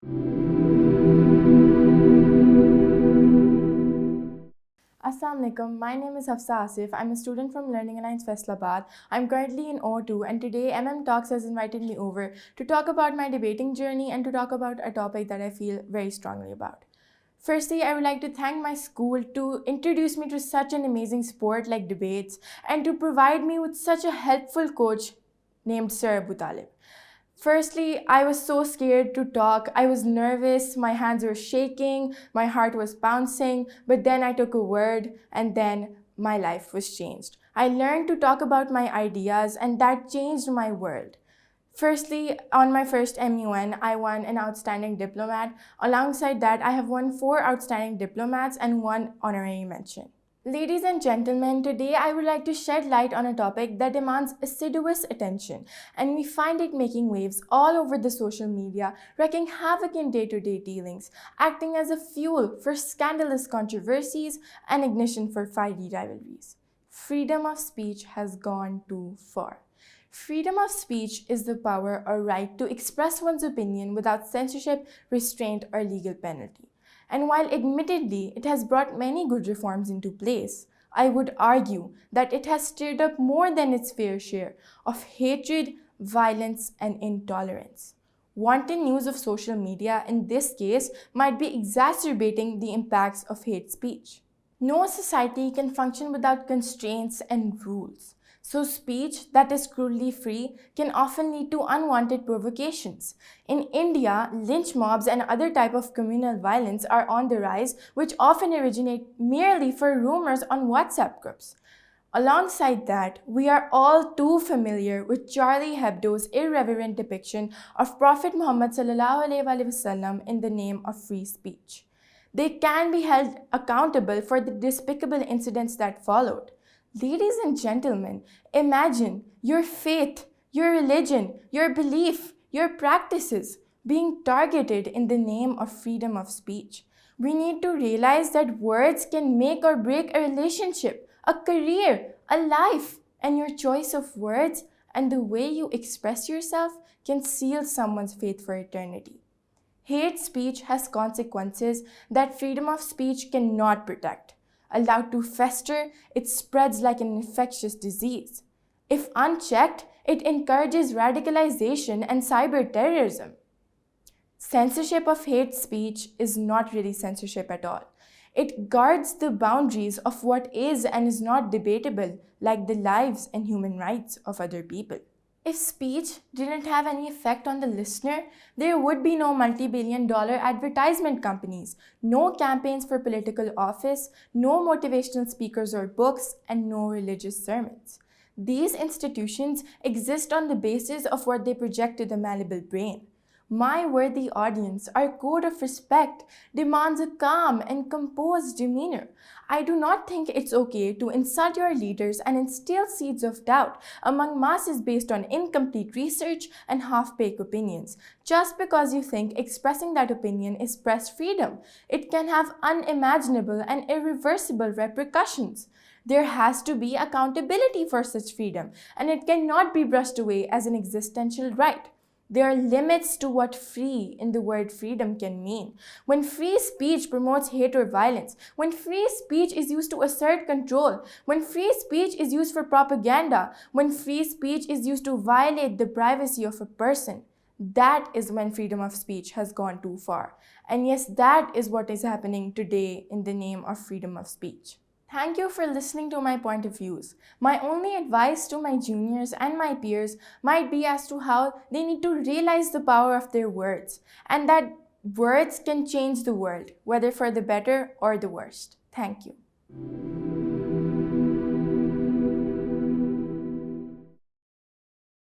Assalamu alaikum. My name is Hafsa Asif. I'm a student from Learning Alliance Faisalabad. I'm currently in O2, and today Talks has invited me over to talk about my debating journey and to talk about a topic that I feel very strongly about. Firstly, I would like to thank my school to introduce me to such an amazing sport like debates and to provide me with such a helpful coach named Sir Abu Talib. Firstly, I was so scared to talk. I was nervous, my hands were shaking, my heart was bouncing, but then I took a word and then my life was changed. I learned to talk about my ideas and that changed my world. Firstly, on my first MUN, I won an outstanding diplomat. Alongside that, I have won 4 outstanding diplomats and 1 honorary mention. Ladies and gentlemen, today I would like to shed light on a topic that demands assiduous attention, and we find it making waves all over the social media, wreaking havoc in day-to-day dealings, acting as a fuel for scandalous controversies and ignition for fiery rivalries. Freedom of speech has gone too far. Freedom of speech is the power or right to express one's opinion without censorship, restraint, or legal penalty. And while admittedly it has brought many good reforms into place, I would argue that it has stirred up more than its fair share of hatred, violence, and intolerance. Wanton use of social media in this case might be exacerbating the impacts of hate speech. No society can function without constraints and rules. So speech that is cruelly free can often lead to unwanted provocations. In India, lynch mobs and other type of communal violence are on the rise, which often originate merely for rumors on WhatsApp groups. Alongside that, we are all too familiar with Charlie Hebdo's irreverent depiction of Prophet Muhammad ﷺ in the name of free speech. They can be held accountable for the despicable incidents that followed. Ladies and gentlemen, imagine your faith, your religion, your belief, your practices being targeted in the name of freedom of speech. We need to realize that words can make or break a relationship, a career, a life, and your choice of words and the way you express yourself can seal someone's fate for eternity. Hate speech has consequences that freedom of speech cannot protect. Allowed to fester, it spreads like an infectious disease. If unchecked, it encourages radicalization and cyber terrorism. Censorship of hate speech is not really censorship at all. It guards the boundaries of what is and is not debatable, like the lives and human rights of other people. If speech didn't have any effect on the listener, there would be no multi-billion-dollar advertisement companies, no campaigns for political office, no motivational speakers or books, and no religious sermons. These institutions exist on the basis of what they project to the malleable brain. My worthy audience, our code of respect demands a calm and composed demeanor. I do not think it's okay to insult your leaders and instill seeds of doubt among masses based on incomplete research and half-baked opinions. Just because you think expressing that opinion is press freedom, it can have unimaginable and irreversible repercussions. There has to be accountability for such freedom, and it cannot be brushed away as an existential right. There are limits to what free in the word freedom can mean. When free speech promotes hate or violence, when free speech is used to assert control, when free speech is used for propaganda, when free speech is used to violate the privacy of a person, that is when freedom of speech has gone too far. And yes, that is what is happening today in the name of freedom of speech. Thank you for listening to my point of views. My only advice to my juniors and my peers might be as to how they need to realize the power of their words and that words can change the world, whether for the better or the worst. Thank you.